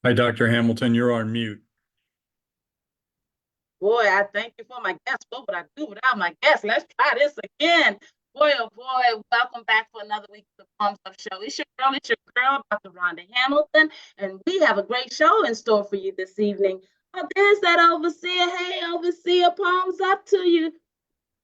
Hi, Dr. Hamilton. You're on mute. Boy, I thank you for my guest. What would I do without my guest? Let's try this again. Boy, oh boy, welcome back for another week of the Palms Up Show. It's your girl, Dr. Rhonda Hamilton, and we have a great show in store for you this evening. Oh, there's that overseer. Hey, overseer, palms up to you.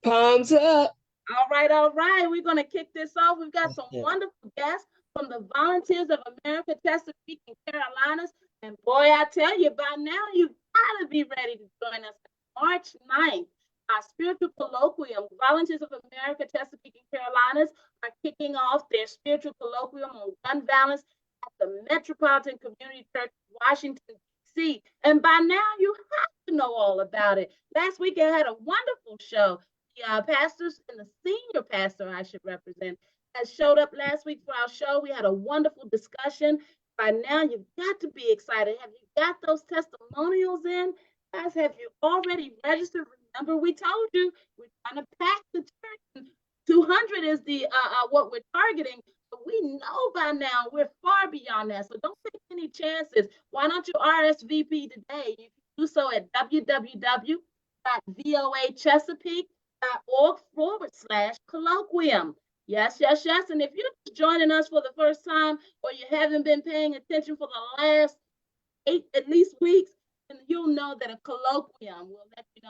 Palms up. All right, all right. We're going to kick this off. We've got some Yeah. wonderful guests from the Volunteers of America, Chesapeake and Carolinas. And boy, I tell you, by now you've got to be ready to join us March 9th. Our spiritual colloquium, Volunteers of America, Chesapeake and Carolinas are kicking off their spiritual colloquium on gun violence at the Metropolitan Community Church, Washington, D.C. And by now you have to know all about it. Last week I had a wonderful show. The pastors and the senior pastor I should represent has showed up last week for our show. We had a wonderful discussion. By now, you've got to be excited. Have you got those testimonials in? Guys, have you already registered? Remember, we told you we're trying to pack the church. 200 is the what we're targeting. But we know by now we're far beyond that. So don't take any chances. Why don't you RSVP today? You can do so at www.voachesapeake org/colloquium. Yes, yes, yes. And if you're just joining us for the first time or you haven't been paying attention for the last 8 at least weeks, then you'll know that a colloquium will let you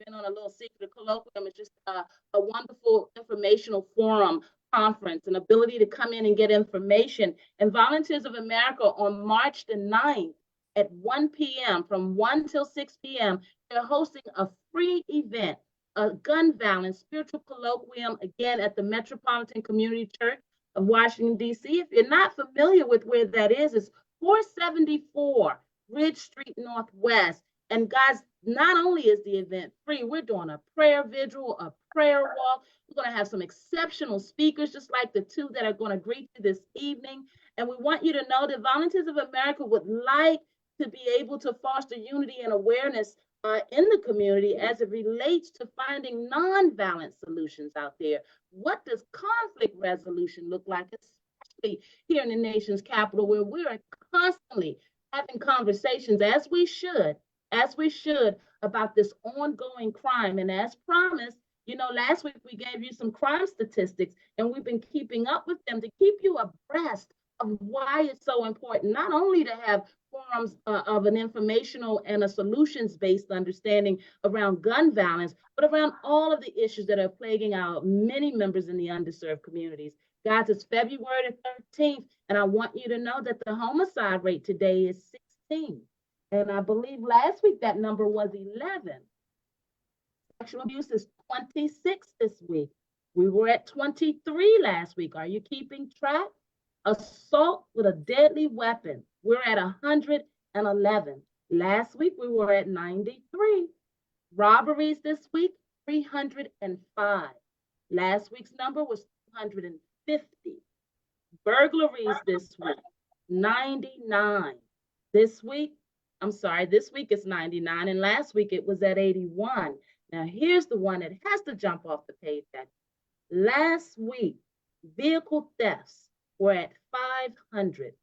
in on a little secret. A colloquium is just a wonderful informational forum, conference, an ability to come in and get information. And Volunteers of America on March the 9th at 1 p.m., from 1 till 6 p.m., they're hosting a free event, a gun violence spiritual colloquium, again at the Metropolitan Community Church of Washington, D.C. If you're not familiar with where that is, it's 474 Ridge Street Northwest. And guys, not only is the event free, we're doing a prayer vigil, a prayer walk. We're going to have some exceptional speakers, just like the two that are going to greet you this evening. And we want you to know that Volunteers of America would like to be able to foster unity and awareness in the community as it relates to finding nonviolent solutions out there. What does conflict resolution look like, especially here in the nation's capital, where we are constantly having conversations, as we should, about this ongoing crime. And as promised, last week we gave you some crime statistics, and we've been keeping up with them to keep you abreast of why it's so important, not only to have forums of an informational and a solutions-based understanding around gun violence, but around all of the issues that are plaguing our many members in the underserved communities. Guys, it's February 13th, and I want you to know that the homicide rate today is 16. And I believe last week that number was 11. Sexual abuse is 26 this week. We were at 23 last week. Are you keeping track? Assault with a deadly weapon, we're at 111. Last week we were at 93. Robberies this week, 305. Last week's number was 250. Burglaries this week, 99. This week, this week it's 99, and last week it was at 81. Now here's the one that has to jump off the page. Last week, vehicle thefts were at 500.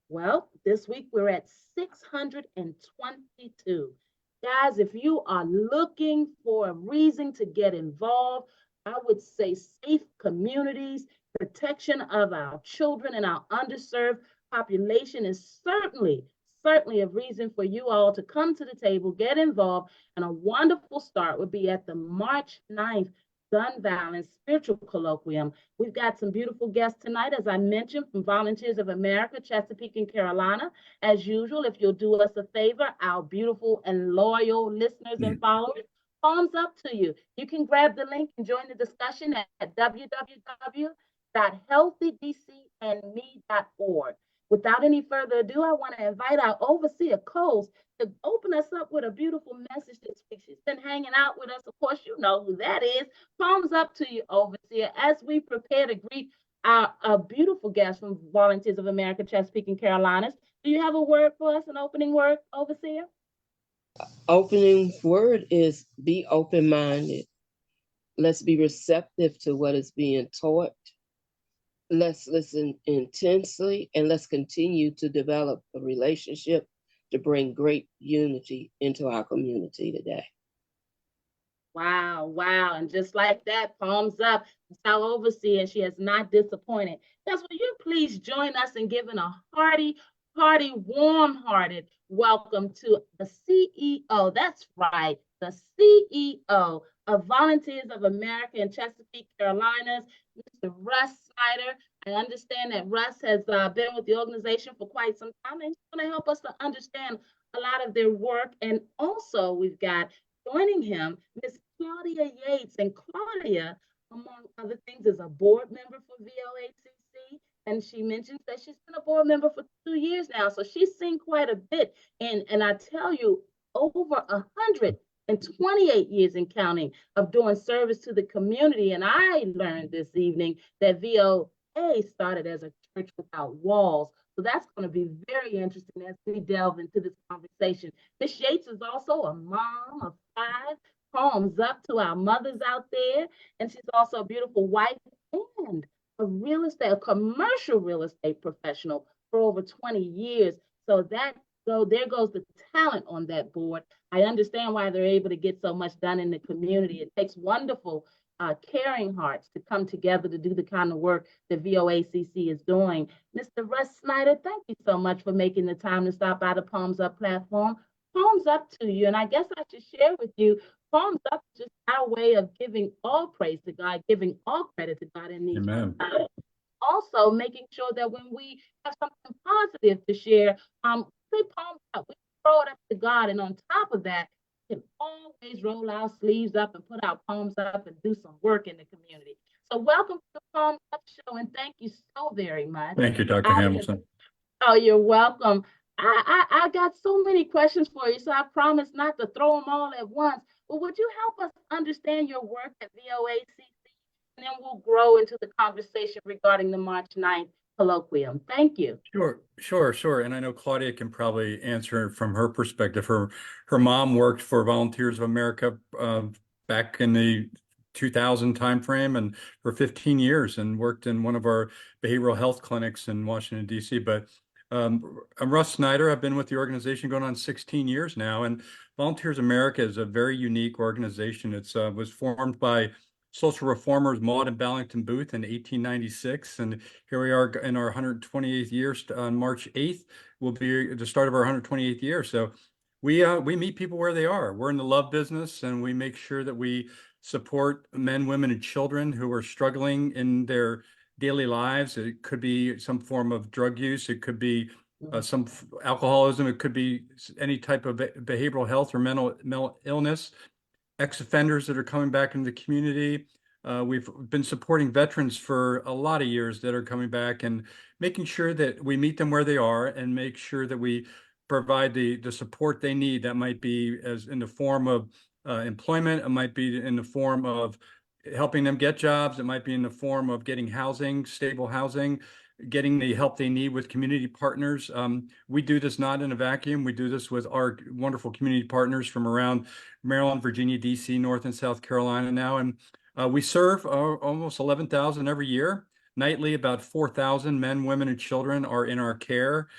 Well, this week we're at 622. Guys, if you are looking for a reason to get involved, I would say safe communities, protection of our children and our underserved population is certainly a reason for you all to come to the table, get involved, and a wonderful start would be at the March 9th Gun Violence Spiritual Colloquium. We've got some beautiful guests tonight, as I mentioned, from Volunteers of America, Chesapeake and Carolina. As usual, if you'll do us a favor, our beautiful and loyal listeners and followers, palms up to you. You can grab the link and join the discussion at www.healthydcandme.org. Without any further ado, I want to invite our overseer, Coles, to open us up with a beautiful message this week. She's been hanging out with us. Of course, you know who that is. Palms up to you, overseer, as we prepare to greet our beautiful guests from Volunteers of America, Chesapeake and Carolinas. Do you have a word for us, an opening word, overseer? Opening word is be open-minded. Let's be receptive to what is being taught. Let's listen intensely, and let's continue to develop a relationship to bring great unity into our community today. Wow, wow. And just like that, palms up. It's our overseer, and she has not disappointed. That's will you please join us in giving a hearty, warm-hearted welcome to the CEO. That's right, the CEO of Volunteers of America in Chesapeake, Carolinas, Mr. Russ Snyder. I understand that Russ has been with the organization for quite some time, and he's going to help us to understand a lot of their work. And also, we've got joining him, Miss Claudia Yates. And Claudia, among other things, is a board member for VOACC. And she mentions that she's been a board member for 2 years now. So she's seen quite a bit. And I tell you, over 128 years and counting of doing service to the community. And I learned this evening that VOA started as a church without walls. So that's going to be very interesting as we delve into this conversation. Miss Yates is also a mom of 5. Palms up to our mothers out there. And she's also a beautiful wife and a commercial real estate professional for over 20 years. So there goes the talent on that board. I understand why they're able to get so much done in the community. It takes wonderful caring hearts to come together to do the kind of work that VOACC is doing. Mr. Russ Snyder, thank you so much for making the time to stop by the Palms Up platform. Palms up to you. And I guess I should share with you, palms up is just our way of giving all praise to God, giving all credit to God in these. Amen. Also making sure that when we have something positive to share, say palms up. We throw it up to God. And on top of that, can always roll our sleeves up and put our palms up and do some work in the community. So welcome to the Palms Up Show, and thank you so very much. Thank you, Dr. Hamilton. Oh, you're welcome. I got so many questions for you, so I promise not to throw them all at once. But would you help us understand your work at VOACC? And then we'll grow into the conversation regarding the March 9th colloquium. Thank you. Sure. And I know Claudia can probably answer from her perspective. Her mom worked for Volunteers of America back in the 2000 timeframe and for 15 years and worked in one of our behavioral health clinics in Washington, D.C. But I'm Russ Snyder. I've been with the organization going on 16 years now. And Volunteers America is a very unique organization. It was formed by social reformers Maud and Ballington Booth in 1896. And here we are in our 128th year. On March 8th will be the start of our 128th year. So we meet people where they are. We're in the love business, and we make sure that we support men, women, and children who are struggling in their daily lives. It could be some form of drug use. It could be some alcoholism. It could be any type of behavioral health or mental illness. Ex-offenders that are coming back into the community. We've been supporting veterans for a lot of years that are coming back and making sure that we meet them where they are and make sure that we provide the support they need. That might be as in the form of employment. It might be in the form of helping them get jobs. It might be in the form of getting housing, stable housing, getting the help they need with community partners. We do this not in a vacuum. We do this with our wonderful community partners from around Maryland, Virginia, DC, North and South Carolina now. And we serve almost 11,000 every year. Nightly, about 4,000 men, women, and children are in our care.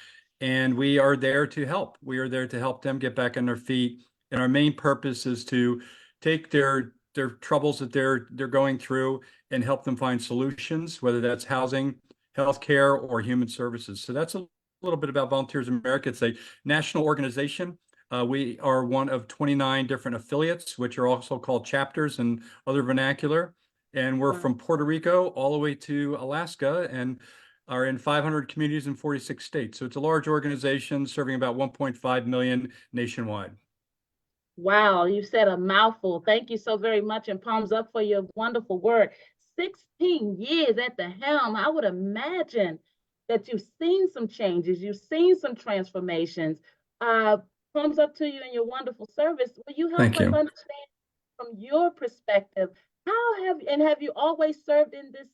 And we are there to help. We are there to help them get back on their feet. And our main purpose is to take their troubles that they're going through and help them find solutions, whether that's housing, healthcare, or human services. So that's a little bit about Volunteers America. It's a national organization. We are one of 29 different affiliates, which are also called chapters and other vernacular. And we're from Puerto Rico all the way to Alaska and are in 500 communities in 46 states. So it's a large organization serving about 1.5 million nationwide. Wow, you said a mouthful. Thank you so very much, and palms up for your wonderful work. 16 years at the helm. I would imagine that you've seen some changes. You've seen some transformations. Palms up to you and your wonderful service. Will you help us understand from your perspective, have you always served in this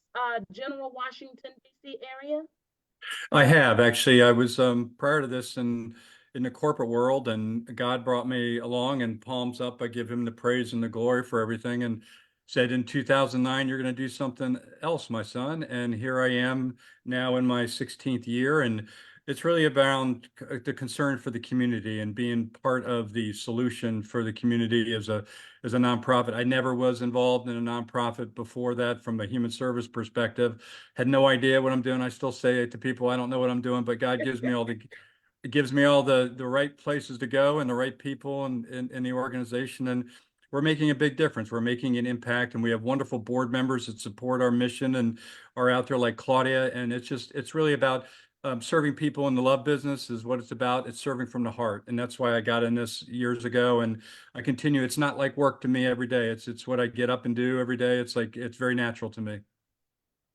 general Washington, D.C. area? I have, actually. I was prior to this in the corporate world, and God brought me along, and palms up. I give him the praise and the glory for everything, and said in 2009, you're going to do something else, my son. And here I am now in my 16th year. And it's really about the concern for the community and being part of the solution for the community as a nonprofit. I never was involved in a nonprofit before that from a human service perspective. Had no idea what I'm doing. I still say it to people, I don't know what I'm doing, but God gives me all the it gives me all the right places to go and the right people in the organization. And we're making a big difference. We're making an impact, and we have wonderful board members that support our mission and are out there like Claudia. And it's really about serving people in the love business is what it's about. It's serving from the heart. And that's why I got in this years ago. And I continue. It's not like work to me every day. It's what I get up and do every day. It's like, it's very natural to me.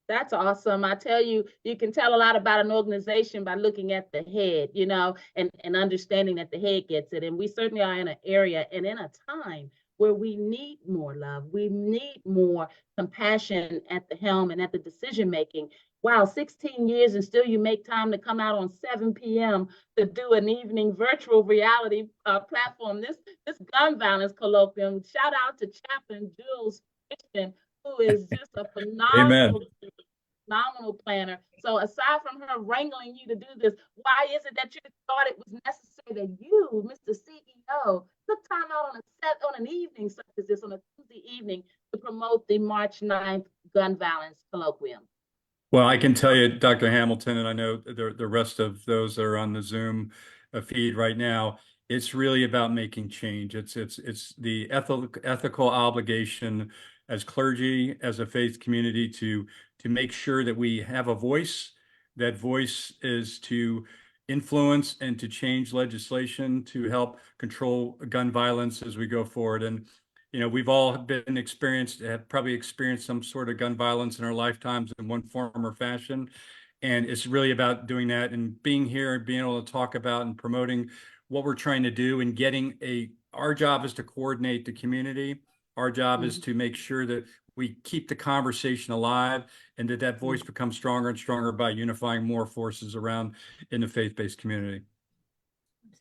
That's awesome. I tell you, you can tell a lot about an organization by looking at the head, and understanding that the head gets it. And we certainly are in an area and in a time where we need more love. We need more compassion at the helm and at the decision making. Wow, 16 years and still you make time to come out on 7 p.m. to do an evening virtual reality platform. This gun violence colloquium. Shout out to Chaplain Jules Christian, who is just a Amen. phenomenal planner. So aside from her wrangling you to do this, why is it that you thought it was necessary that you, Mr. CEO, took time out on an evening such as this, on a Tuesday evening, to promote the March 9th gun violence colloquium? Well, I can tell you, Dr. Hamilton, and I know the rest of those that are on the Zoom feed right now, it's really about making change. It's the ethical obligation as clergy, as a faith community, to make sure that we have a voice. That voice is to influence and to change legislation to help control gun violence as we go forward. And we've all have probably experienced some sort of gun violence in our lifetimes in one form or fashion. And it's really about doing that and being here and being able to talk about and promoting what we're trying to do and our job is to coordinate the community. Our job is to make sure that we keep the conversation alive and that voice becomes stronger and stronger by unifying more forces around in the faith-based community.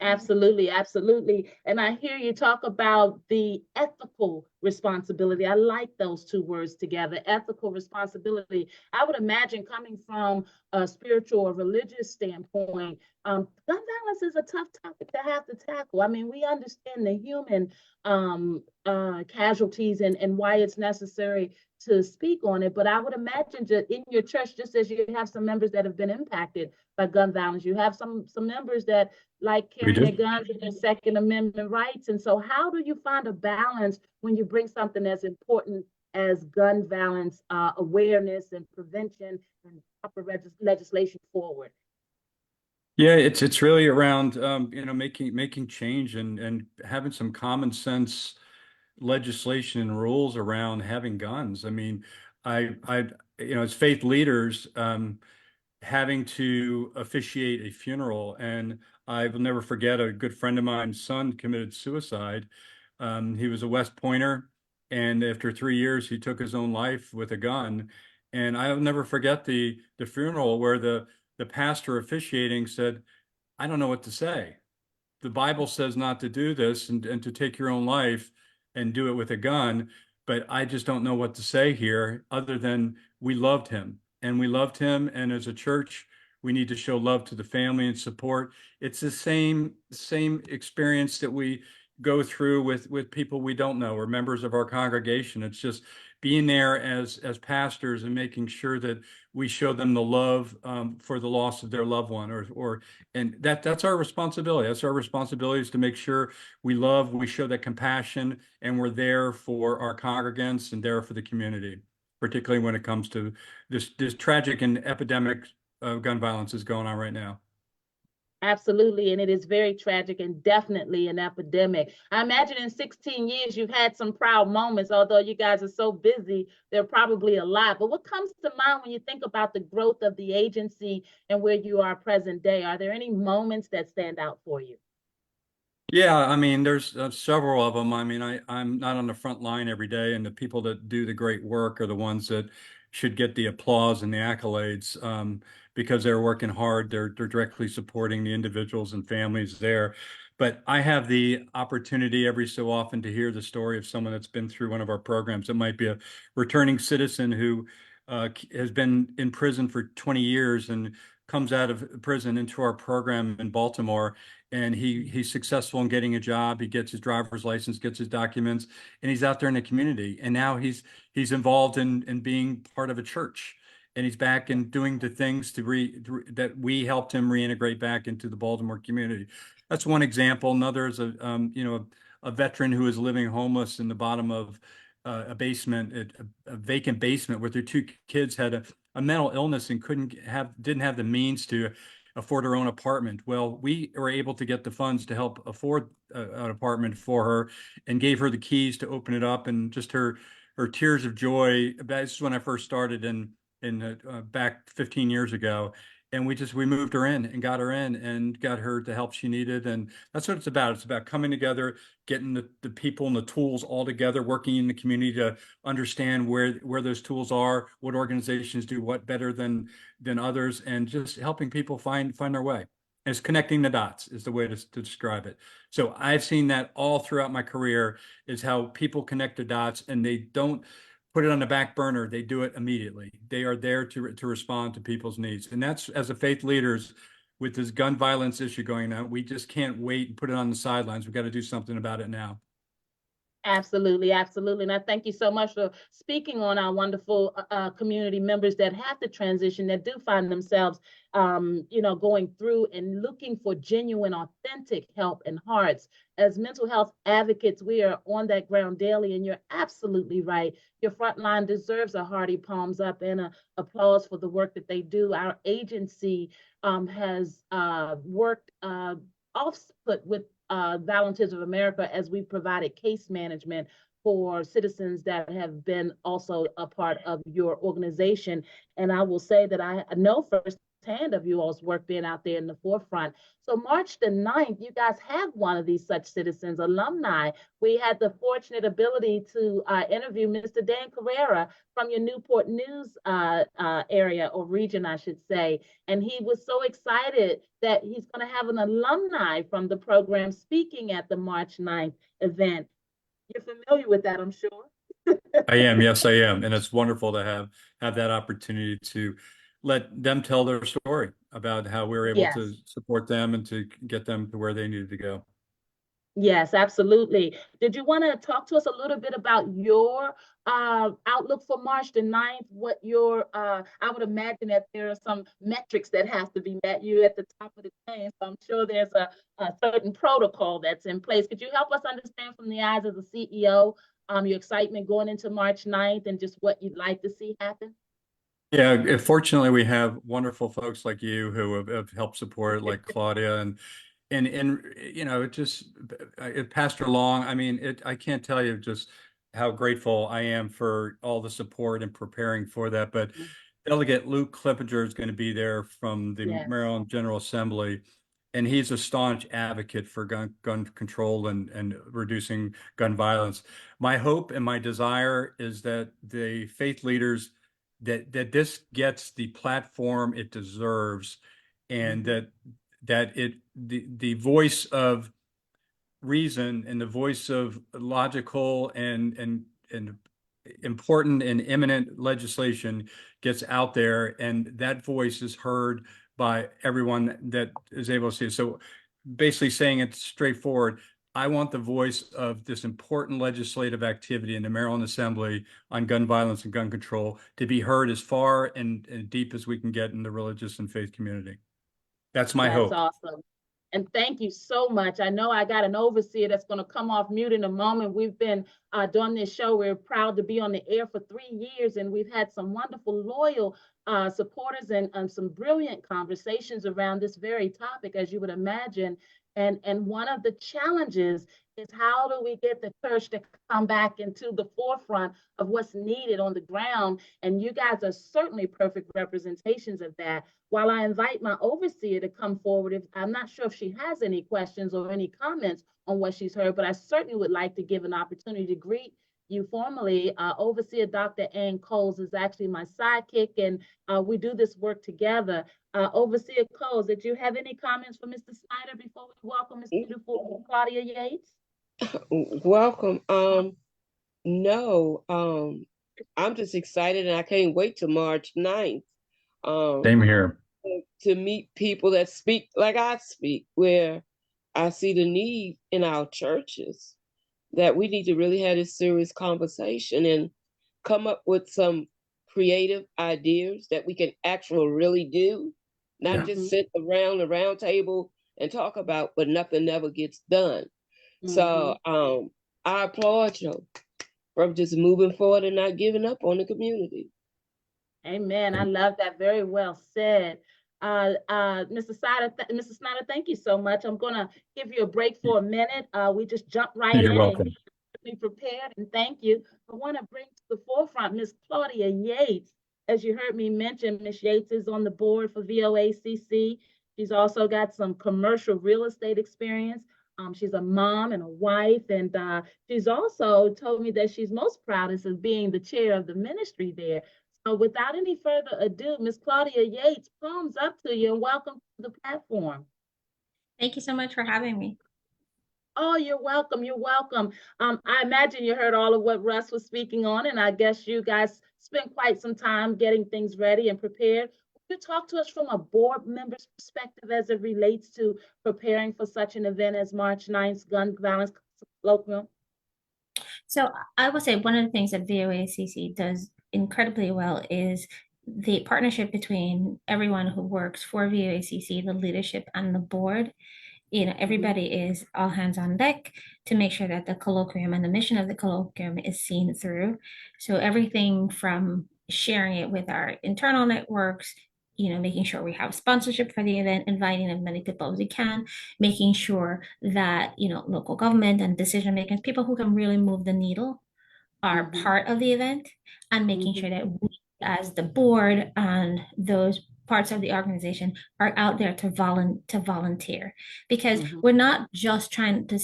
Absolutely, absolutely. And I hear you talk about the ethical responsibility. I like those two words together, ethical responsibility. I would imagine, coming from a spiritual or religious standpoint, gun violence is a tough topic to have to tackle. I mean, we understand the human casualties and why it's necessary to speak on it. But I would imagine that in your church, just as you have some members that have been impacted by gun violence, you have some members that like carrying their guns and their Second Amendment rights. And so how do you find a balance when you bring something as important as gun violence awareness and prevention and proper legislation forward? Yeah, it's really around making change and having some common sense legislation and rules around having guns. I mean, as faith leaders, having to officiate a funeral, and I will never forget a good friend of mine's son committed suicide. He was a West Pointer, and after 3 years, he took his own life with a gun. And I'll never forget the funeral where the pastor officiating said, "I don't know what to say. The Bible says not to do this and to take your own life and do it with a gun, but I just don't know what to say here other than we loved him and we loved him. And as a church, we need to show love to the family and support." It's the same experience that we go through with people we don't know or members of our congregation. It's just being there as pastors and making sure that we show them the love for the loss of their loved one, and that's our responsibility. That's our responsibility, is to make sure we show that compassion, and we're there for our congregants and there for the community, particularly when it comes to this tragic and epidemic gun violence is going on right now. Absolutely. And it is very tragic and definitely an epidemic. I imagine in 16 years, you've had some proud moments, although you guys are so busy, there are probably a lot. But what comes to mind when you think about the growth of the agency and where you are present day? Are there any moments that stand out for you? Yeah, I mean, there's several of them. I mean, I'm not on the front line every day, and the people that do the great work are the ones that should get the applause and the accolades because they're working hard. They're directly supporting the individuals and families there. But I have the opportunity every so often to hear the story of someone that's been through one of our programs. It might be a returning citizen who has been in prison for 20 years and comes out of prison into our program in Baltimore, and he's successful in getting a job. He gets his driver's license, gets his documents, and he's out there in the community. And now he's involved in being part of a church, and he's back and doing the things that we helped him reintegrate back into the Baltimore community. That's one example. Another is a veteran who is living homeless in the bottom of a basement, a vacant basement, where their two kids had a mental illness and didn't have the means to afford her own apartment. Well, we were able to get the funds to help afford an apartment for her, and gave her the keys to open it up, and just her tears of joy. This is when I first started in back 15 years ago. And we moved her in and got her in and got her the help she needed. And that's what it's about. It's about coming together, getting the people and the tools all together, working in the community to understand where those tools are, what organizations do what better than others, and just helping people find their way. And it's connecting the dots is the way to describe it. So I've seen that all throughout my career, is how people connect the dots, and they don't put it on the back burner. They do it immediately. They are there to respond to people's needs. And that's, as a faith leaders, with this gun violence issue going on, we just can't wait and put it on the sidelines. We've got to do something about it now. Absolutely, absolutely. And I thank you so much for speaking on our wonderful community members that have to transition, that do find themselves, going through and looking for genuine, authentic help and hearts. As mental health advocates, we are on that ground daily, and you're absolutely right. Your frontline deserves a hearty palms up and a applause for the work that they do. Our agency has worked off-put with Volunteers of America, as we provided case management for citizens that have been also a part of your organization. And I will say that I know firsthand of you all's work being out there in the forefront. So March the 9th, you guys have one of these such citizens, alumni. We had the fortunate ability to interview Mr. Dan Carrera from your Newport News area, or region, I should say. And he was so excited that he's going to have an alumni from the program speaking at the March 9th event. You're familiar with that, I'm sure. I am. Yes, I am. And it's wonderful to have that opportunity to let them tell their story about how we were able Yes. to support them and to get them to where they needed to go. Yes, absolutely. Did you want to talk to us a little bit about your outlook for March the 9th? What your, I would imagine that there are some metrics that have to be met. You're at the top of the chain, so I'm sure there's a certain protocol that's in place. Could you help us understand from the eyes of the CEO, your excitement going into March 9th and just what you'd like to see happen? Yeah, fortunately, we have wonderful folks like you who have helped support it, like Claudia, and Pastor Long. I mean, I can't tell you just how grateful I am for all the support and preparing for that. But Delegate Luke Clippinger is going to be there from the Yes. Maryland General Assembly, and he's a staunch advocate for gun control and reducing gun violence. My hope and my desire is that the faith leaders, that this gets the platform it deserves, and that the voice of reason and the voice of logical and important and imminent legislation gets out there, and that voice is heard by everyone that is able to see it. So basically saying it straightforward, I want the voice of this important legislative activity in the Maryland Assembly on gun violence and gun control to be heard as far and deep as we can get in the religious and faith community. That's my hope. That's awesome. And thank you so much. I know I got an overseer that's going to come off mute in a moment. We've been doing this show. We're proud to be on the air for 3 years, and we've had some wonderful, loyal supporters and some brilliant conversations around this very topic, as you would imagine. And one of the challenges is, how do we get the church to come back into the forefront of what's needed on the ground? And you guys are certainly perfect representations of that. While I invite my overseer to come forward, I'm not sure if she has any questions or any comments on what she's heard, but I certainly would like to give an opportunity to greet you formally. Overseer Dr. Ann Coles is actually my sidekick, and we do this work together. Overseer Coles, did you have any comments for Mr. Snyder before we welcome Ms. Beautiful Claudia Yates? Welcome. No, I'm just excited, and I can't wait till March 9th. Same here. to meet people that speak like I speak, where I see the need in our churches that we need to really have this serious conversation and come up with some creative ideas that we can actually really do, not Yeah. just sit around the round table and talk about, but nothing never gets done. So I applaud you from just moving forward and not giving up on the community. Amen. I love that. Very well said. Mrs. Snyder, thank you so much. I'm gonna give you a break for a minute. We just jumped right You're in welcome. and be prepared, and thank you. I want to bring to the forefront Miss Claudia Yates. As you heard me mention, Miss Yates is on the board for VOACC. She's also got some commercial real estate experience. She's a mom and a wife, and she's also told me that she's most proud of being the chair of the ministry there. So without any further ado, Miss Claudia Yates, palms up to you and welcome to the platform. Thank you so much for having me. Oh, you're welcome. You're welcome. I imagine you heard all of what Russ was speaking on, and I guess you guys spent quite some time getting things ready and prepared. Would you talk to us from a board member's perspective as it relates to preparing for such an event as March 9th Gun Violence Colloquium? So I would say one of the things that VOACC does incredibly well is the partnership between everyone who works for VOACC, the leadership and the board. Everybody is all hands on deck to make sure that the colloquium and the mission of the colloquium is seen through. So everything from sharing it with our internal networks, making sure we have sponsorship for the event, inviting as many people as we can, making sure that, local government and decision makers, people who can really move the needle are part of the event, and making sure that we, as the board and those parts of the organization, are out there to volunteer, because we're not just trying to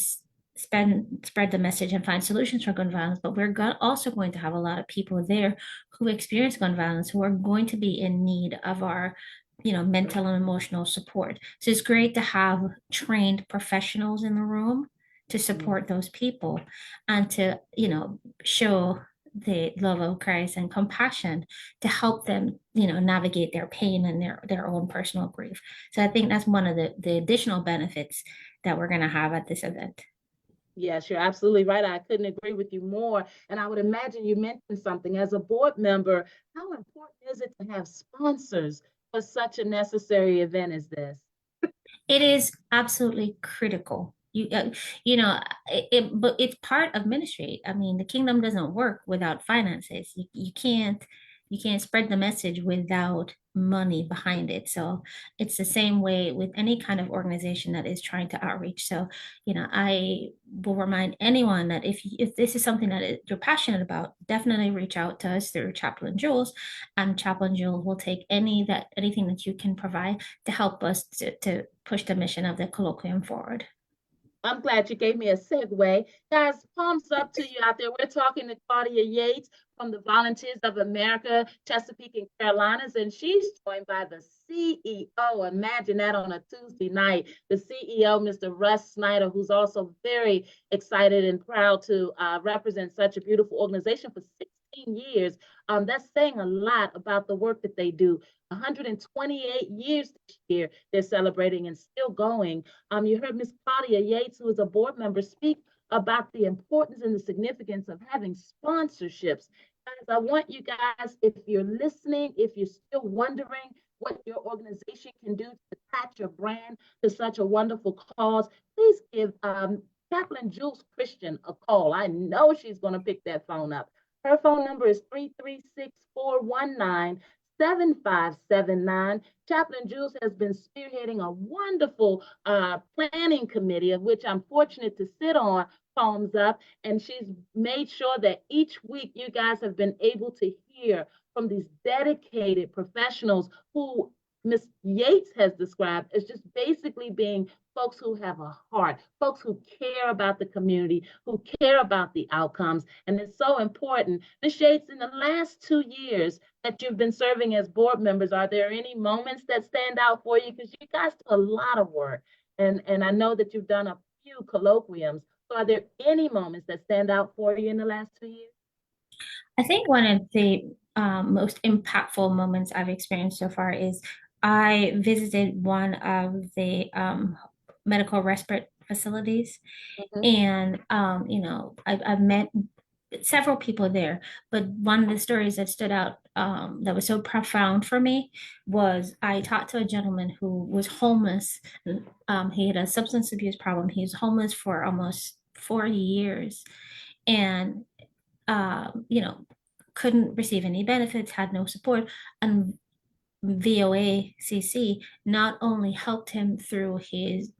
spread the message and find solutions for gun violence, but we're also going to have a lot of people there who experience gun violence, who are going to be in need of our mental and emotional support. So it's great to have trained professionals in the room to support those people and to show the love of Christ and compassion to help them navigate their pain and their own personal grief. So I think that's one of the additional benefits that we're going to have at this event. Yes, you're absolutely right. I couldn't agree with you more. And I would imagine you mentioned something as a board member. How important is it to have sponsors for such a necessary event as this? It is absolutely critical. But it's part of ministry. I mean, the kingdom doesn't work without finances. You can't spread the message without money behind it. So it's the same way with any kind of organization that is trying to outreach. So, I will remind anyone that if this is something that you're passionate about, definitely reach out to us through Chaplain Jules, and Chaplain Jules will take anything that you can provide to help us to push the mission of the colloquium forward. I'm glad you gave me a segue. Guys, palms up to you out there. We're talking to Claudia Yates from the Volunteers of America, Chesapeake and Carolinas, and she's joined by the CEO. Imagine that on a Tuesday night. The CEO, Mr. Russ Snyder, who's also very excited and proud to represent such a beautiful organization for 16 years. That's saying a lot about the work that they do. 128 years this year they're celebrating and still going. You heard Ms. Claudia Yates, who is a board member, speak about the importance and the significance of having sponsorships. Guys, I want you guys, if you're listening, if you're still wondering what your organization can do to attach your brand to such a wonderful cause, please give Chaplain Jules Christian a call. I know she's going to pick that phone up. Her phone number is 336-419-7579. Chaplain Jules has been spearheading a wonderful planning committee, of which I'm fortunate to sit on, palms up, and she's made sure that each week you guys have been able to hear from these dedicated professionals who Ms. Yates has described as just basically being folks who have a heart, folks who care about the community, who care about the outcomes. And it's so important. Ms. Yates, in the last 2 years that you've been serving as board members, are there any moments that stand out for you? Because you guys do a lot of work. And I know that you've done a few colloquiums. So are there any moments that stand out for you in the last 2 years? I think one of the most impactful moments I've experienced so far is I visited one of the medical respite facilities, Mhm. and I've met several people there, but one of the stories that stood out, that was so profound for me, was I talked to a gentleman who was homeless. He had a substance abuse problem. He was homeless for almost 40 years, and couldn't receive any benefits, had no support, and VOACC not only helped him through his,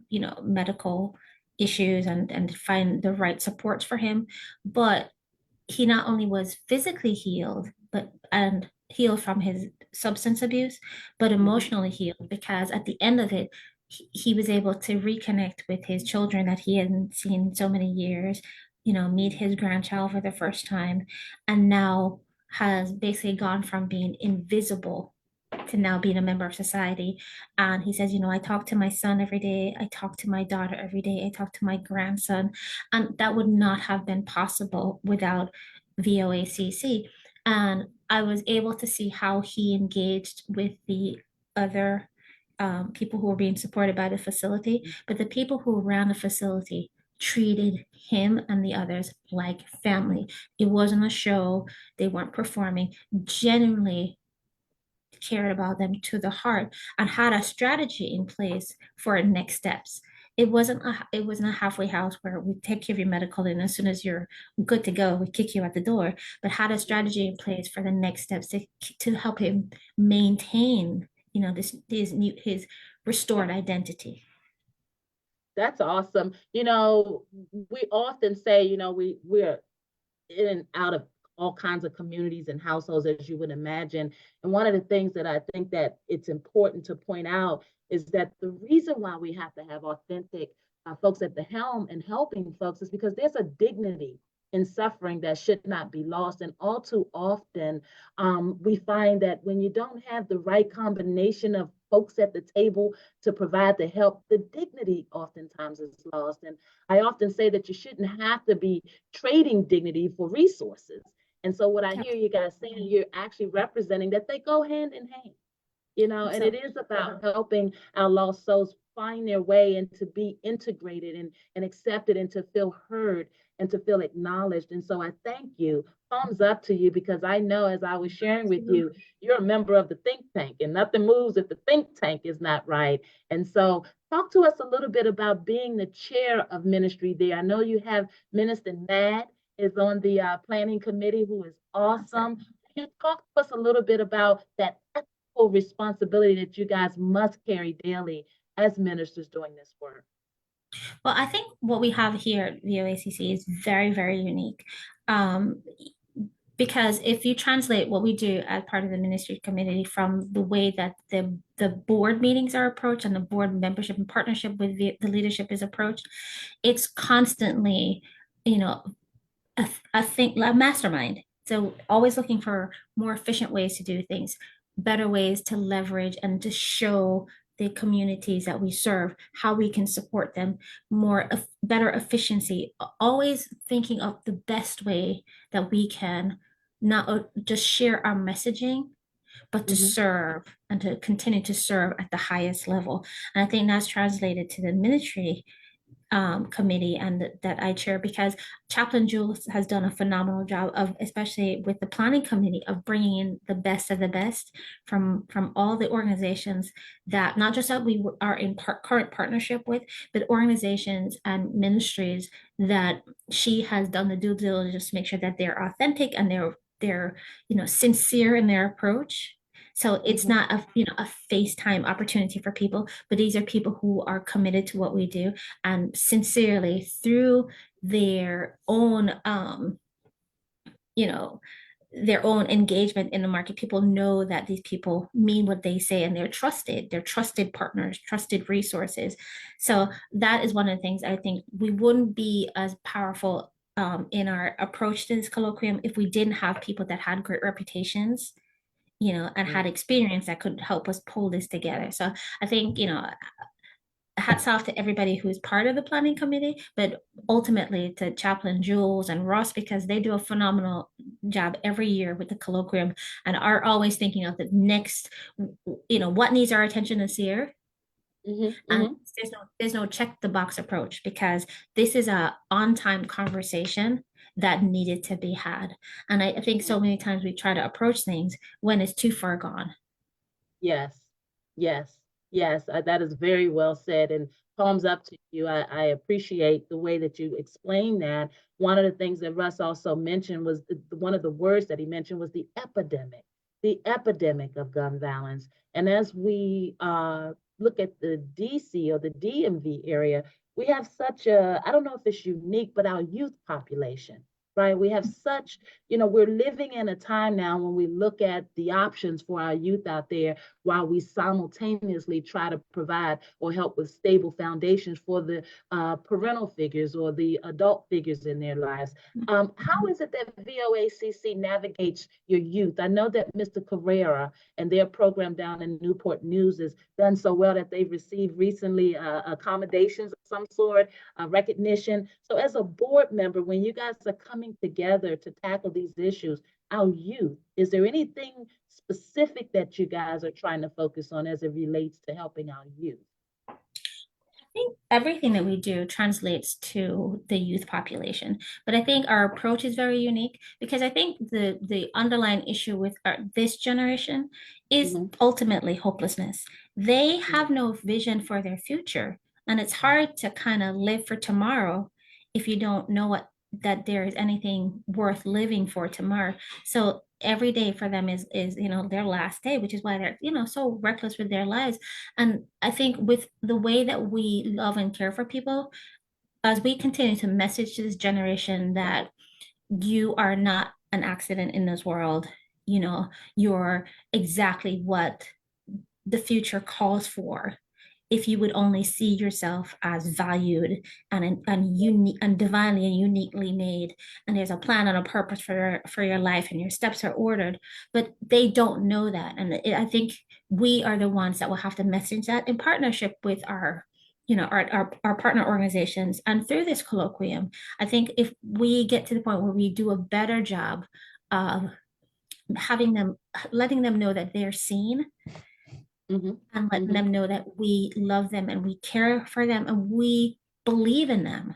medical issues and find the right supports for him, but he not only was physically healed, but and healed from his substance abuse, but emotionally healed, because at the end of it, he was able to reconnect with his children that he hadn't seen in so many years, meet his grandchild for the first time, and now has basically gone from being invisible to now being a member of society. And he says, I talk to my son every day, I talk to my daughter every day, I talk to my grandson, and that would not have been possible without VOACC. And I was able to see how he engaged with the other people who were being supported by the facility, but the people who ran the facility treated him and the others like family. It wasn't a show, they weren't performing, genuinely cared about them to the heart, and had a strategy in place for next steps. It wasn't a halfway house where we take care of your medical and as soon as you're good to go, we kick you out the door, but had a strategy in place for the next steps to help him maintain, his restored identity. That's awesome. We often say, we're in and out of all kinds of communities and households, as you would imagine. And one of the things that I think that it's important to point out is that the reason why we have to have authentic folks at the helm and helping folks is because there's a dignity in suffering that should not be lost. And all too often, we find that when you don't have the right combination of folks at the table to provide the help, the dignity oftentimes is lost. And I often say that you shouldn't have to be trading dignity for resources. And so what I hear you guys saying, you're actually representing that they go hand in hand, and it is about helping our lost souls find their way and to be integrated and accepted and to feel heard and to feel acknowledged. And so I thank you. Thumbs up to you, because I know, as I was sharing with you, you're a member of the think tank, and nothing moves if the think tank is not right. And so talk to us a little bit about being the chair of ministry there. I know you have Minister Mad is on the planning committee, who is awesome. Can you talk to us a little bit about that responsibility that you guys must carry daily as ministers doing this work? Well, I think what we have here at VOACC is very, very unique. Um, because if you translate what we do as part of the ministry committee from the way that the board meetings are approached and the board membership and partnership with the leadership is approached, it's constantly, a mastermind. So always looking for more efficient ways to do things, better ways to leverage and to show the communities that we serve how we can support them better efficiency, always thinking of the best way that we can not just share our messaging, but to serve and to continue to serve at the highest level. And I think that's translated to the ministry committee and that I chair, because Chaplain Jules has done a phenomenal job of, especially with the planning committee, of bringing in the best of the best from all the organizations that not just that we are in current partnership with, but organizations and ministries that she has done the due diligence to make sure that they're authentic and they're sincere in their approach. So it's not a FaceTime opportunity for people, but these are people who are committed to what we do, and sincerely through their own their own engagement in the market, people know that these people mean what they say, and they're trusted partners, trusted resources. So that is one of the things I think we wouldn't be as powerful in our approach to this colloquium if we didn't have people that had great reputations, and had experience that could help us pull this together. So I think, hats off to everybody who's part of the planning committee, but ultimately to Chaplain Jules and Ross, because they do a phenomenal job every year with the colloquium and are always thinking of the next, what needs our attention this year. And there's no check the box approach, because this is a on-time conversation that needed to be had. And I think so many times we try to approach things when it's too far gone. Yes, yes, yes. That is very well said. And palms up to you. I appreciate the way that you explained that. One of the things that Russ also mentioned was one of the words that he mentioned was the epidemic of gun violence. And as we look at the DC or the DMV area, we have such a, I don't know if it's unique, but our youth population, right? We have such, we're living in a time now when we look at the options for our youth out there, while we simultaneously try to provide or help with stable foundations for the parental figures or the adult figures in their lives. How is it that VOACC navigates your youth? I know that Mr. Carrera and their program down in Newport News has done so well that they've received recently accommodations of some sort, recognition. So as a board member, when you guys are coming together to tackle these issues, our youth, is there anything specific that you guys are trying to focus on as it relates to helping our youth? I think everything that we do translates to the youth population, but I think our approach is very unique, because I think the underlying issue with this generation is ultimately hopelessness. They have no vision for their future, and it's hard to kind of live for tomorrow if you don't know that there is anything worth living for tomorrow. So every day for them is their last day, which is why they're so reckless with their lives. And I think with the way that we love and care for people, as we continue to message to this generation that you are not an accident in this world, you're exactly what the future calls for, if you would only see yourself as valued and unique and divinely and uniquely made, and there's a plan and a purpose for your life, and your steps are ordered, but they don't know that. And I think we are the ones that will have to message that in partnership with our partner organizations and through this colloquium. I think if we get to the point where we do a better job of letting them know that they're seen, and letting them know that we love them and we care for them and we believe in them,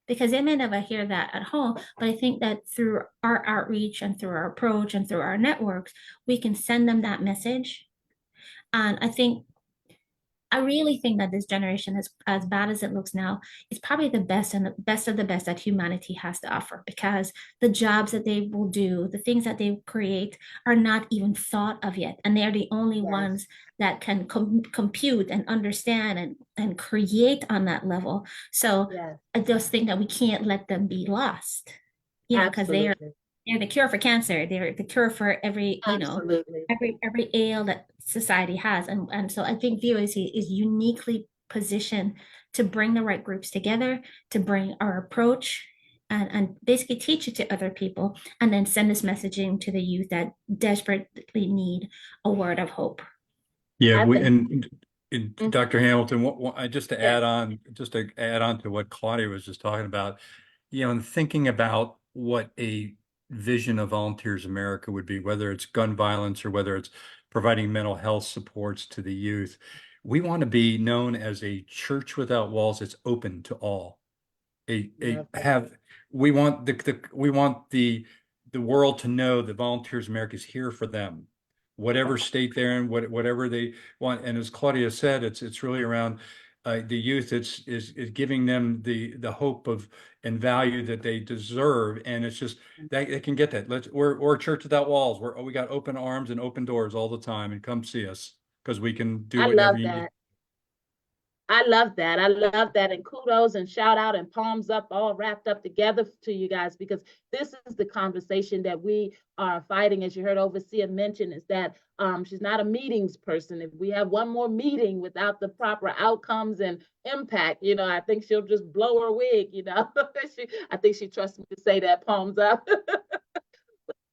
because they may never hear that at home. But I think that through our outreach and through our approach and through our networks, we can send them that message. And I really think that this generation, as bad as it looks now, is probably the best and the best of the best that humanity has to offer, because the jobs that they will do, the things that they create, are not even thought of yet. And they're the only ones that can compute and understand and create on that level. So I just think that we can't let them be lost, because they're the cure for cancer. They're the cure for every, every ail that society has. And so I think VOAC is uniquely positioned to bring the right groups together, to bring our approach and basically teach it to other people, and then send this messaging to the youth that desperately need a word of hope. Yeah, Dr. Hamilton, just to add on to what Claudia was just talking about, and thinking about what a vision of Volunteers America would be, whether it's gun violence or whether it's providing mental health supports to the youth. We want to be known as a church without walls that's open to all. We want the world to know that Volunteers America is here for them, whatever state they're in, whatever they want. And as Claudia said, it's really around the youth. Is giving them the hope of and value that they deserve, and it's just that they can get that. We're a church without walls. We got open arms and open doors all the time, and come see us, because we can do whatever you need. I love that. I love that. And kudos and shout out and palms up, all wrapped up together to you guys, because this is the conversation that we are fighting. As you heard Overseer mention, is that she's not a meetings person. If we have one more meeting without the proper outcomes and impact, I think she'll just blow her wig, I think she trusts me to say that, palms up.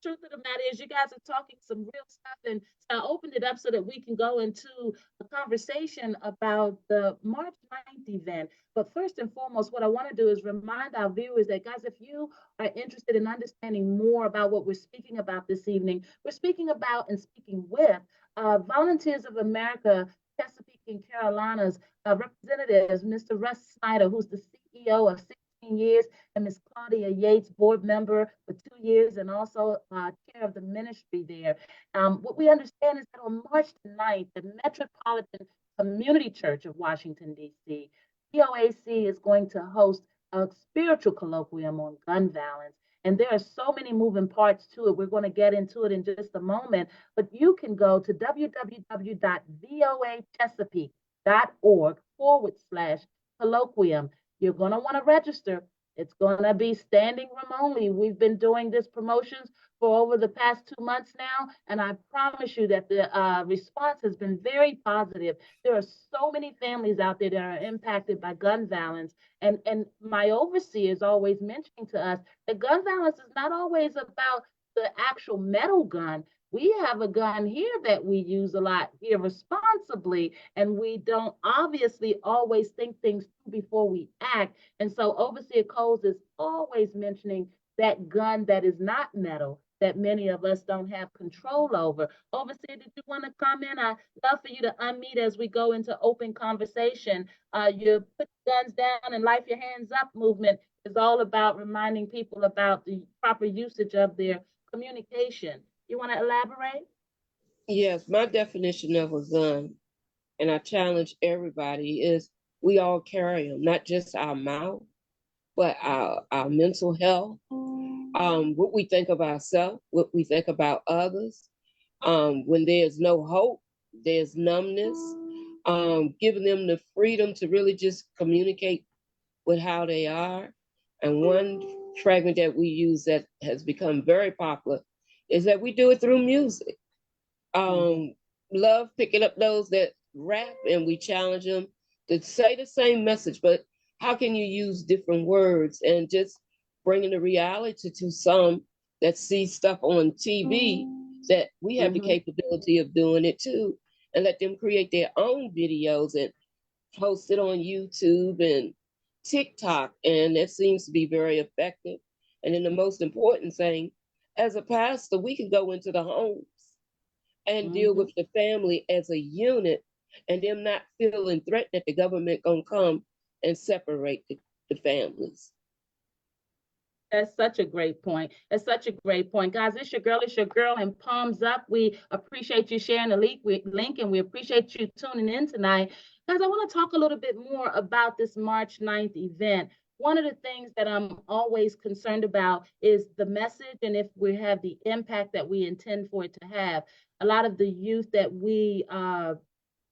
truth of the matter is you guys are talking some real stuff, and so I opened it up so that we can go into a conversation about the March 9th event. But first and foremost, what I want to do is remind our viewers that, guys, if you are interested in understanding more about what we're speaking about this evening, we're speaking about and speaking with Volunteers of America, Chesapeake and Carolinas representatives, Mr. Russ Snyder, who's the CEO of 16 years, and Ms. Claudia Yates, board member for 2 years, and also chair of the ministry there. What we understand is that on March 9th, the Metropolitan Community Church of Washington, D.C., VOAC is going to host a spiritual colloquium on gun violence. And there are so many moving parts to it. We're going to get into it in just a moment, but you can go to www.voachesapeake.org/colloquium. You're going to want to register. It's going to be standing room only. We've been doing this promotions for over the past 2 months now, and I promise you that the response has been very positive. There are so many families out there that are impacted by gun violence, and my overseer is always mentioning to us that gun violence is not always about the actual metal gun. We have a gun here that we use a lot irresponsibly, and we don't obviously always think things through before we act. And so Overseer Coles is always mentioning that gun that is not metal, that many of us don't have control over. Overseer, did you want to comment? I'd love for you to unmute as we go into open conversation. You put guns down and life your hands up movement is all about reminding people about the proper usage of their communication. You want to elaborate? Yes, my definition of a gun, and I challenge everybody, is we all carry them, not just our mouth, but our mental health, what we think of ourselves, what we think about others. When there's no hope, there's numbness, giving them the freedom to really just communicate with how they are. And one fragment that we use that has become very popular is that we do it through music. Love picking up those that rap, and we challenge them to say the same message, but how can you use different words, and just bringing the reality to some that see stuff on TV that we have the capability of doing it too, and let them create their own videos and post it on YouTube and TikTok, and that seems to be very effective. And then the most important thing, as a pastor, we can go into the homes and deal with the family as a unit, and them not feeling threatened that the government gonna come and separate the families. That's such a great point. That's such a great point. Guys, it's your girl, and Palms Up. We appreciate you sharing the link, and we appreciate you tuning in tonight. Guys, I want to talk a little bit more about this March 9th event. One of the things that I'm always concerned about is the message, and if we have the impact that we intend for it to have. A lot of the youth that we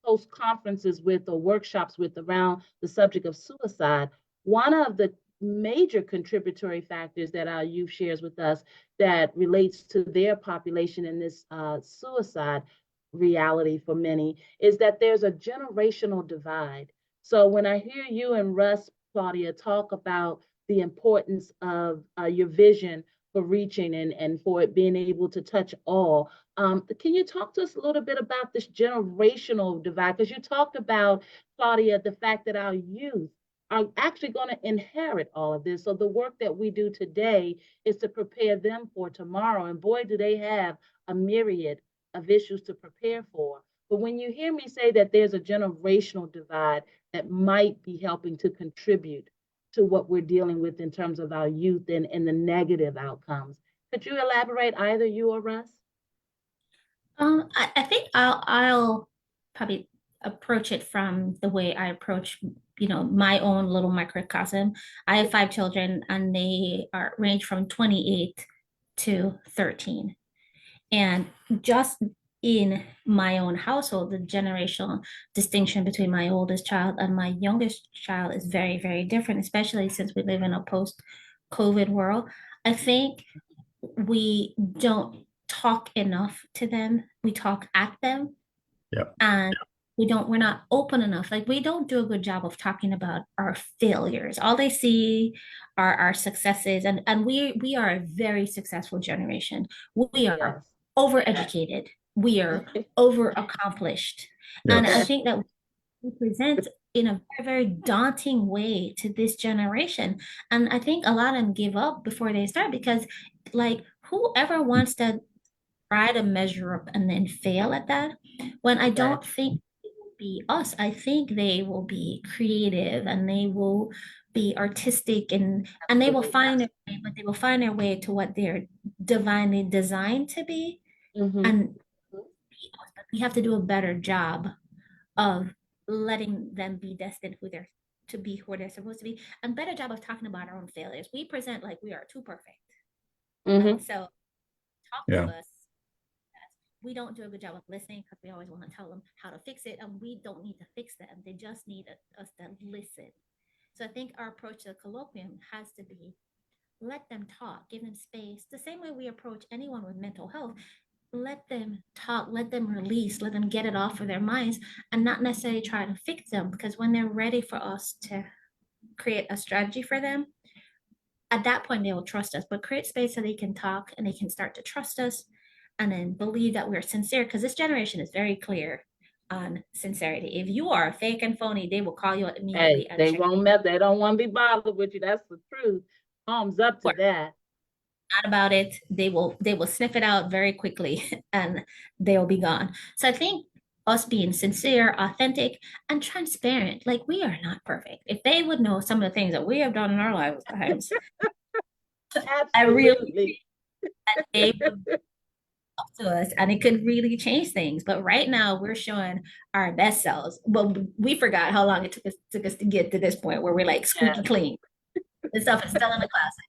host conferences with or workshops with around the subject of suicide, one of the major contributory factors that our youth shares with us that relates to their population in this suicide reality for many is that there's a generational divide. So when I hear you and Russ, Claudia, talk about the importance of your vision for reaching and for it being able to touch all, can you talk to us a little bit about this generational divide? Because you talked about, Claudia, the fact that our youth are actually going to inherit all of this. So the work that we do today is to prepare them for tomorrow. And boy, do they have a myriad of issues to prepare for. But when you hear me say that there's a generational divide that might be helping to contribute to what we're dealing with in terms of our youth and the negative outcomes, could you elaborate, either you or Russ? I think I'll probably approach it from the way I approach, my own little microcosm. I have 5 children, and they range from 28 to 13. And just in my own household, the generational distinction between my oldest child and my youngest child is very, very different, especially since we live in a post-COVID world. I think we don't talk enough to them. We talk at them. Yep. And we're not open enough. Like we don't do a good job of talking about our failures. All they see are our successes. And we are a very successful generation. We are Yes. overeducated. We are over accomplished. And I Yes. think that we present in a very, very daunting way to this generation. And I think a lot of them give up before they start because like whoever wants to try to measure up and then fail at that, when I Right. don't think it will be us, I think they will be creative and they will be artistic and they will Absolutely. find their way, but they will find their way to what they're divinely designed to be. Mhm. And we have to do a better job of letting them be destined who they're to be who they're supposed to be, and better job of talking about our own failures. We present like we are too perfect. Mhm. And so talk to Yeah. us. We don't do a good job of listening because we always want to tell them how to fix it, and we don't need to fix them. They just need us to listen. So I think our approach to the colloquium has to be let them talk, give them space, the same way we approach anyone with mental health. Let them talk, let them release, let them get it off of their minds, and not necessarily try to fix them, because when they're ready for us to create a strategy for them, at that point they will trust us. But create space so they can talk and they can start to trust us and then believe that we're sincere, because this generation is very clear on sincerity. If you are fake and phony, they will call you Hey, immediately and they check. won't mess. They don't want to be bothered with you. That's the truth. Thumbs up to that. Not about it, they will sniff it out very quickly and they'll be gone. So I think us being sincere, authentic, and transparent, like we are not perfect. If they would know some of the things that we have done in our lives, I really Absolutely. that they would talk to us and it could really change things. But right now we're showing our best selves. But we forgot how long it took us to get to this point where we're like Yeah. squeaky clean. This stuff is still in the closet.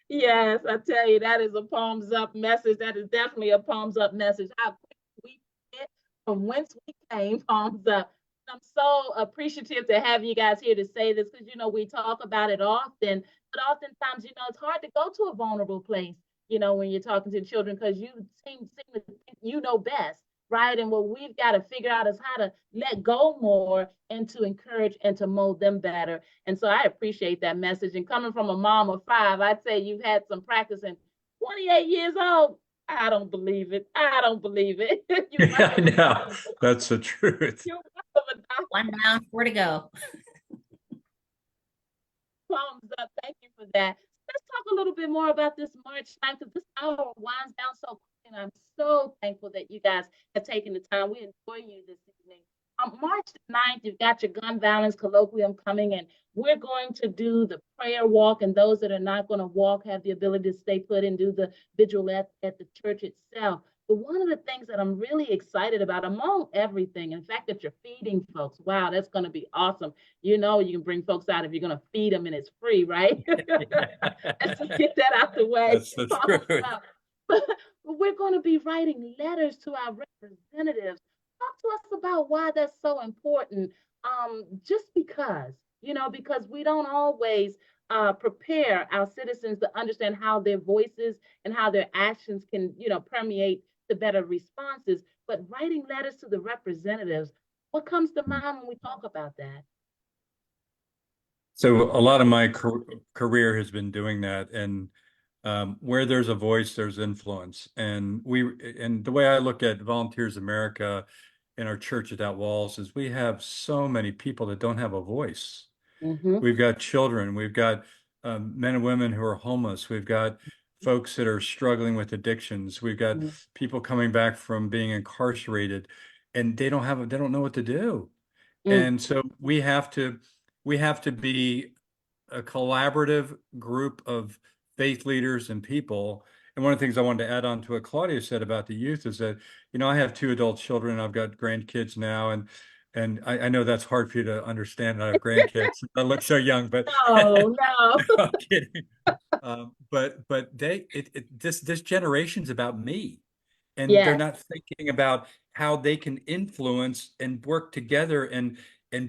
Yes, I tell you, that is a palms up message. That is definitely a palms up message. How quick we get from whence we came, palms up. I'm so appreciative to have you guys here to say this because, we talk about it often, but oftentimes, it's hard to go to a vulnerable place, when you're talking to children because you seem to think you know best, right? And what we've got to figure out is how to let go more and to encourage and to mold them better. And so I appreciate that message. And coming from a mom of 5, I'd say you've had some practice and 28 years old. I don't believe it. I don't believe it. You Yeah, I must know. have That's the truth. you must have adopted. One down, 4 to go. Thumbs up. Thank you for that. Let's talk a little bit more about this March 9th because this hour winds down so quick. And I'm so thankful that you guys have taken the time. We enjoy you this evening. On March 9th, you've got your gun violence colloquium coming, and we're going to do the prayer walk. And those that are not going to walk have the ability to stay put and do the vigil at the church itself. But one of the things that I'm really excited about, among everything, in fact, that you're feeding folks. Wow, that's going to be awesome. You can bring folks out if you're going to feed them and it's free, right? Let's just get that out the way. That's the truth. But we're going to be writing letters to our representatives. Talk to us about why that's so important. Just because we don't always prepare our citizens to understand how their voices and how their actions can, permeate to better responses. But writing letters to the representatives, what comes to mind when we talk about that? So a lot of my career has been doing that, and where there's a voice, there's influence. And the way I look at Volunteers America in our Church Without Walls is we have so many people that don't have a voice. Mm-hmm. We've got children, we've got men and women who are homeless, we've got folks that are struggling with addictions, we've got people coming back from being incarcerated, and they don't know what to do. And so we have to be a collaborative group of faith leaders and people. And one of the things I wanted to add on to what Claudia said about the youth is that, I have 2 adult children, I've got grandkids now, and I know that's hard for you to understand. I have grandkids. I look so young, but No, no. I'm kidding. But this generation's about me, and they're Yes. not thinking about how they can influence and work together and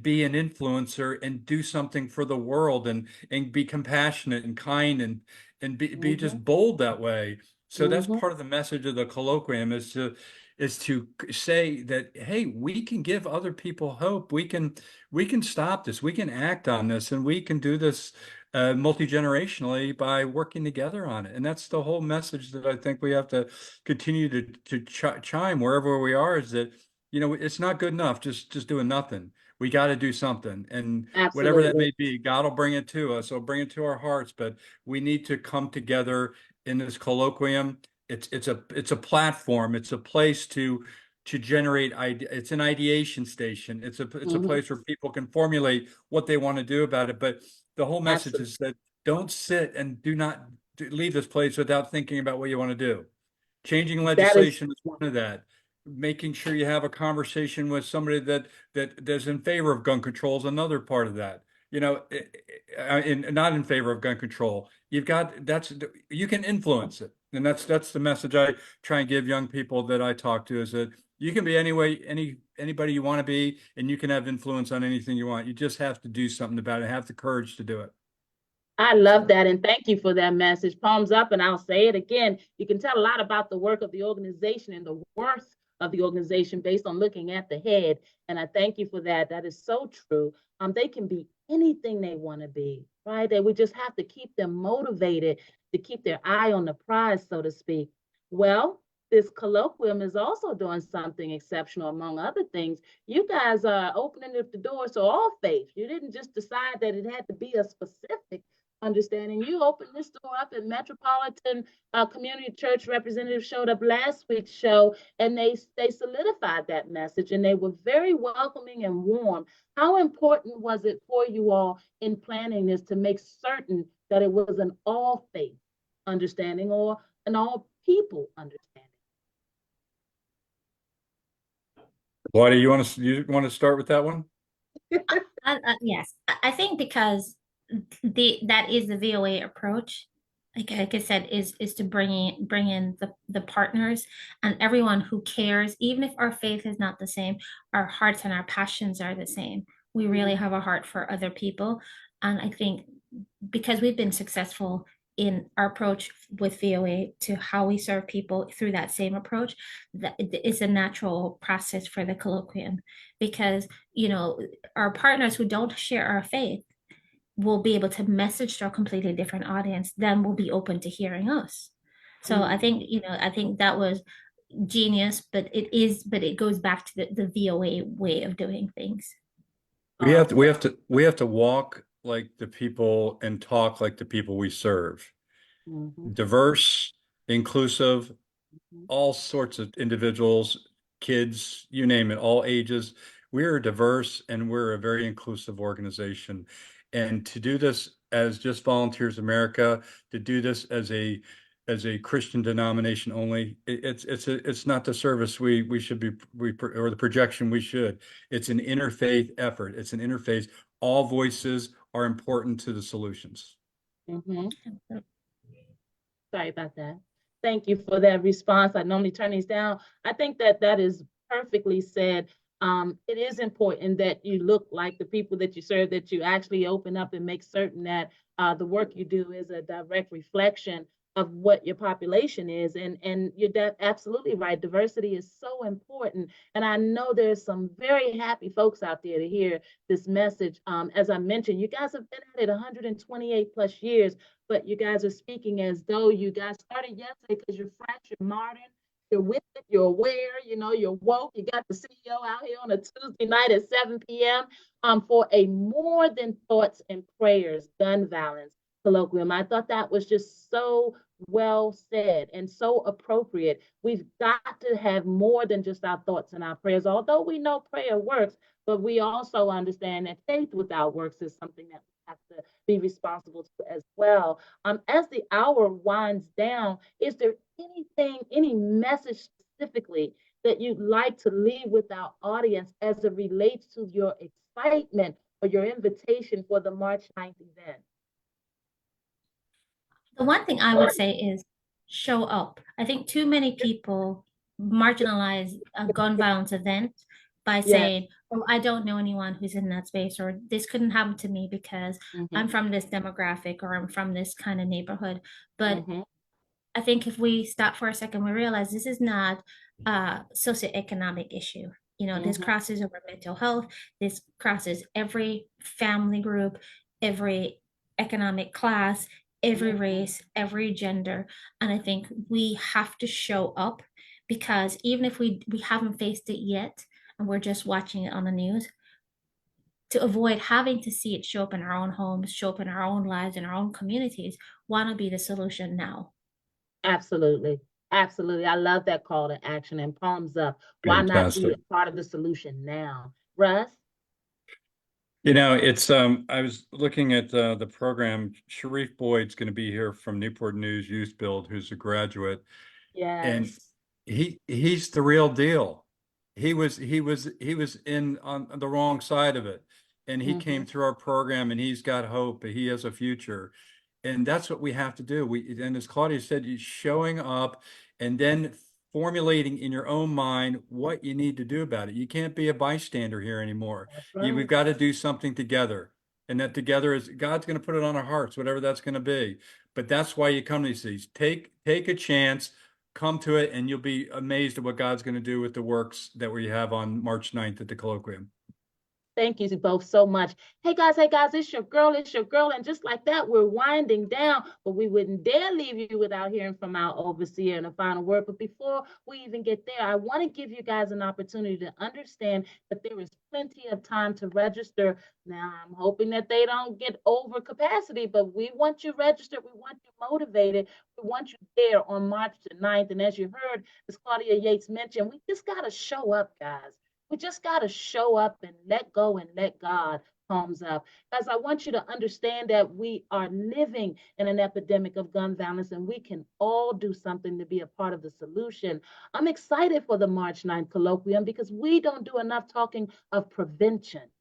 be an influencer and do something for the world and be compassionate and kind and be just bold that way. So that's part of the message of the colloquium is is to say that, hey, we can give other people hope. We can stop this. We can act on this, and we can do this multi-generationally by working together on it. And that's the whole message that I think we have to continue to chime wherever we are, is that, you know, it's not good enough just doing nothing. We got to do something, and whatever that Absolutely. may be, God will bring it to us. He'll bring it to our hearts, but we need to come together in this colloquium. It's a platform. It's a place to generate idea. It's an ideation station. It's a Mhm. place where people can formulate what they want to do about it. But the whole message Absolutely. is that don't sit and do not leave this place without thinking about what you want to do. Changing That is legislation is one of that. Making sure you have a conversation with somebody that's in favor of gun control is another part of that. You know, not in favor of gun control. You've got you can influence it, and that's the message I try and give young people that I talk to, is that you can be anybody you want to be, and you can have influence on anything you want. You just have to do something about it. Have the courage to do it. I love that, and thank you for that message. Palms up, and I'll say it again. You can tell a lot about the work of the organization and the worth of the organization based on looking at the head. And I thank you for that. That is so true. They can be anything they want to be, right? That we just have to keep them motivated to keep their eye on the prize, so to speak. Well, this colloquium is also doing something exceptional, among other things. You guys are opening up the door to all faiths. You didn't just decide that it had to be a specific understanding. You opened this door up, and Metropolitan Community Church representative showed up last week's show, and they solidified that message, and they were very welcoming and warm. How important was it for you all in planning this to make certain that it was an all faith understanding or an all people understanding? Why do you want to start with that one? Yes, I think because that is the VOA approach. Like I said, is to bring in the partners and everyone who cares, even if our faith is not the same, our hearts and our passions are the same. We really have a heart for other people. And I think because we've been successful in our approach with VOA to how we serve people through that same approach, that it's a natural process for the colloquium, because, you know, our partners who don't share our faith will be able to message to a completely different audience, then will be open to hearing us. So I think, you know, I think that was genius, but it goes back to the VOA way of doing things. We have to walk like the people and talk like the people we serve. Diverse, inclusive, all sorts of individuals, kids, you name it, all ages. We're diverse, and we're a very inclusive organization. And to do this as just Volunteers America, to do this as a Christian denomination only, it's not the service we should be, or the projection we should. It's an interfaith effort. It's an interfaith. All voices are important to the solutions. Sorry about that. Thank you for that response. I normally turn these down. I think that is perfectly said. It is important that you look like the people that you serve, that you actually open up and make certain that the work you do is a direct reflection of what your population is. And you're absolutely right. Diversity is so important. And I know there's some very happy folks out there to hear this message. As I mentioned, you guys have been at it 128 plus years, but you guys are speaking as though you guys started yesterday, because you're fresh, you're modern, you're with it, you're aware, you know, you're woke. You got the CEO out here on a Tuesday night at 7 p.m. For a More Than Thoughts and Prayers gun violence colloquium. I thought that was just so well said and so appropriate. We've got to have more than just our thoughts and our prayers, although we know prayer works, but we also understand that faith without works is something that we have to be responsible to as well. As the hour winds down, is there any message specifically that you'd like to leave with our audience as it relates to your excitement or your invitation for the March 9th event? The one thing I would say is show up. I think too many people marginalize a gun violence event by saying, oh, I don't know anyone who's in that space, or this couldn't happen to me because I'm from this demographic, or I'm from this kind of neighborhood. But I think if we stop for a second, we realize this is not socioeconomic issue. You know, this Mhm. crosses over mental health, this crosses every family group, every economic class, every Mhm. race, every gender. And I think we have to show up, because even if we haven't faced it yet and we're just watching it on the news, to avoid having to see it show up in our own homes, show up in our own lives, in our own communities, want to be the solution now. Absolutely. Absolutely. I love that call to action and palms up. Why not be Fantastic. a part of the solution now? Russ? You know, it's I was looking at the program. Sharif Boyd's going to be here from Newport News Youth Build, who's a graduate, and Yes. he's the real deal. He was in on the wrong side of it, and he came Mhm. through our program, and he's got hope. He has a future, and that's what we have to do. And as Claudia said, you showing up and then formulating in your own mind what you need to do about it. You can't be a bystander here anymore. That's We've right. got to do something together. And that together is God's going to put it on our hearts, whatever that's going to be. But that's why you come to these things. Take a chance, come to it, and you'll be amazed at what God's going to do with the works that we have on March 9th at the colloquium. Thank you both so much. Hey guys, it's your girl, it's your girl. And just like that, we're winding down, but we wouldn't dare leave you without hearing from our overseer and a final word. But before we even get there, I want to give you guys an opportunity to understand that there is plenty of time to register. Now, I'm hoping that they don't get over capacity, but we want you registered. We want you motivated. We want you there on March the 9th. And as you heard, as Claudia Yates mentioned, we just got to show up, guys. We just got to show up and let go and let God. Palms up. Guys, I want you to understand that we are living in an epidemic of gun violence and we can all do something to be a part of the solution. I'm excited for the March 9th colloquium because we don't do enough talking of prevention.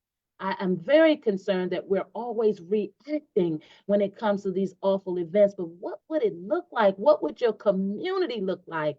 I am very concerned that we're always reacting when it comes to these awful events. But what would it look like? What would your community look like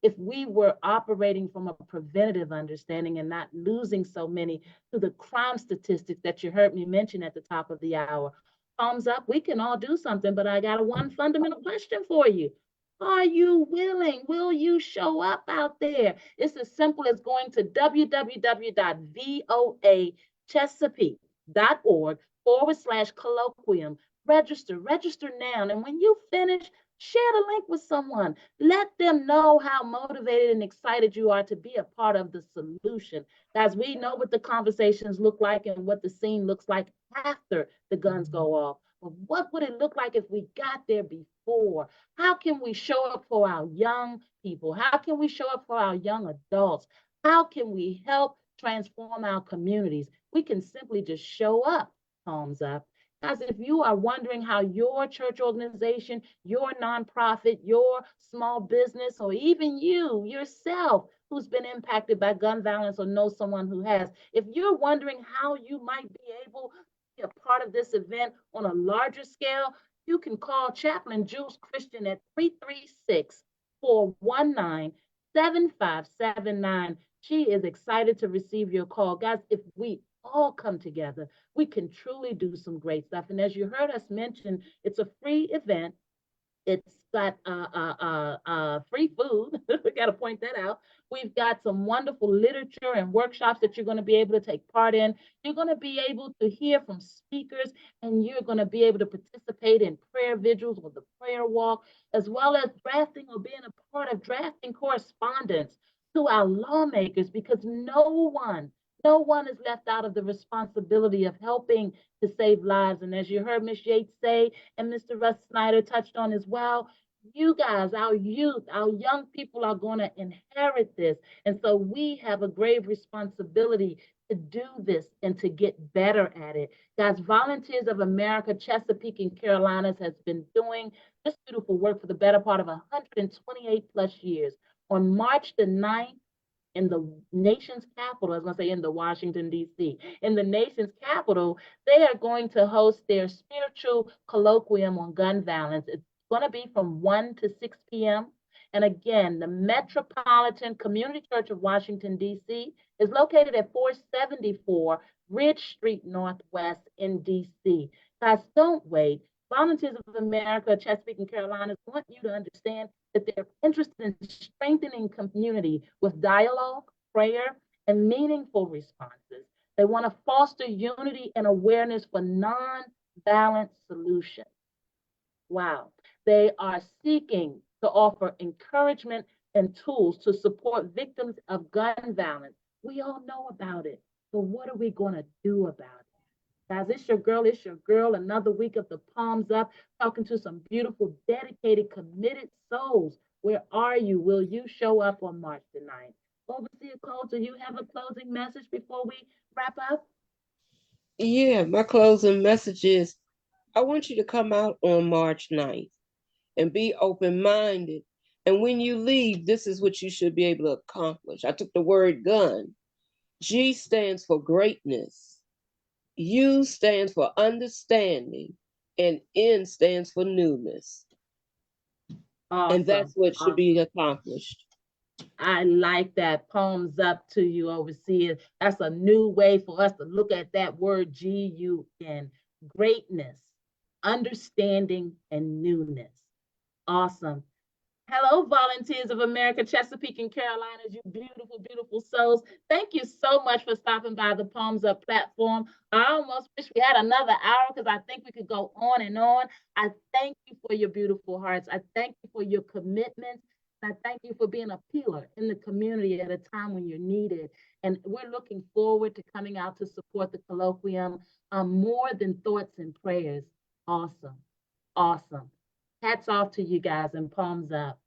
if we were operating from a preventative understanding and not losing so many to the crime statistics that you heard me mention at the top of the hour? Thumbs up, we can all do something, but I got one fundamental question for you. Are you willing? Will you show up out there? It's as simple as going to www.voachesapeake.org/colloquium. Register now. And when you finish, share the link with someone. Let them know how motivated and excited you are to be a part of the solution. Guys, we know what the conversations look like and what the scene looks like after the guns go off. But what would it look like if we got there before? How can we show up for our young people? How can we show up for our young adults? How can we help transform our communities? We can simply just show up. Palms up. Guys, if you are wondering how your church organization, your nonprofit, your small business, or even you yourself who's been impacted by gun violence or know someone who has, if you're wondering how you might be able to be a part of this event on a larger scale, you can call Chaplain Jules Christian at 336-419-7579. She is excited to receive your call. Guys, if we all come together, we can truly do some great stuff. And as you heard us mention, it's a free event. It's got free food. We got to point that out. We've got some wonderful literature and workshops that you're going to be able to take part in. You're going to be able to hear from speakers, and you're going to be able to participate in prayer vigils or the prayer walk, as well as drafting or being a part of drafting correspondence to our lawmakers, because no one is left out of the responsibility of helping to save lives. And as you heard Ms. Yates say, and Mr. Russ Snyder touched on as well, you guys, our youth, our young people are going to inherit this. And so we have a grave responsibility to do this and to get better at it. Guys, Volunteers of America, Chesapeake and Carolinas has been doing this beautiful work for the better part of 128 plus years. On March the 9th, in the nation's capital, I was going to say in the Washington, D.C., in the nation's capital, they are going to host their spiritual colloquium on gun violence. It's going to be from 1 to 6 p.m. And again, the Metropolitan Community Church of Washington, D.C. is located at 474 Ridge Street Northwest in D.C. Guys, don't wait. Volunteers of America, Chesapeake and Carolinas want you to understand that they're interested in strengthening community with dialogue, prayer, and meaningful responses. They want to foster unity and awareness for non-violent solutions. Wow. They are seeking to offer encouragement and tools to support victims of gun violence. We all know about it, but what are we going to do about it? Guys, it's your girl. Another week of the Palms Up, talking to some beautiful, dedicated, committed souls. Where are you? Will you show up on March the 9th? Overseer Cole, do you have a closing message before we wrap up? Yeah, my closing message is I want you to come out on March 9th and be open-minded. And when you leave, this is what you should be able to accomplish. I took the word gun. G stands for greatness. U stands for understanding. And N stands for newness. Awesome. And that's what should be accomplished. I like that. Palms up to you, Overseer. That's a new way for us to look at that word G-U-N. Greatness, understanding, and newness. Awesome. Hello, Volunteers of America, Chesapeake and Carolinas, you beautiful, beautiful souls. Thank you so much for stopping by the Palms Up platform. I almost wish we had another hour because I think we could go on and on. I thank you for your beautiful hearts. I thank you for your commitment. I thank you for being a pillar in the community at a time when you're needed. And we're looking forward to coming out to support the colloquium more than thoughts and prayers. Awesome. Awesome. Hats off to you guys and palms up.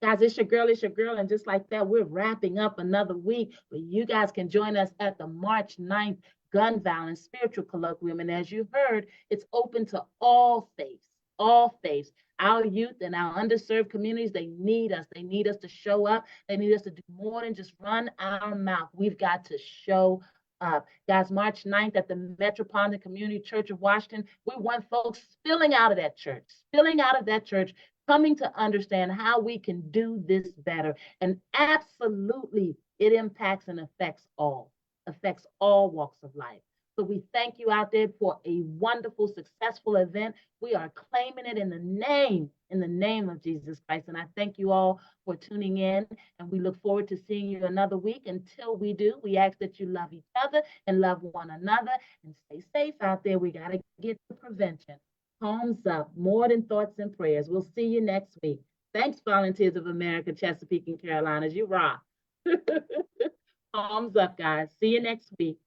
Guys, it's your girl. And just like that, we're wrapping up another week, but you guys can join us at the March 9th Gun Violence Spiritual Colloquium. And as you heard, it's open to all faiths, all faiths. Our youth and our underserved communities, they need us. They need us to show up. They need us to do more than just run our mouth. We've got to show up. Guys, March 9th at the Metropolitan Community Church of Washington, we want folks spilling out of that church, coming to understand how we can do this better. And absolutely, it impacts and affects all walks of life. So we thank you out there for a wonderful, successful event. We are claiming it in the name of Jesus Christ. And I thank you all for tuning in. And we look forward to seeing you another week. Until we do, we ask that you love each other and love one another and stay safe out there. We got to get to prevention. Palms up, more than thoughts and prayers. We'll see you next week. Thanks, Volunteers of America, Chesapeake and Carolinas. You rock. Palms up, guys. See you next week.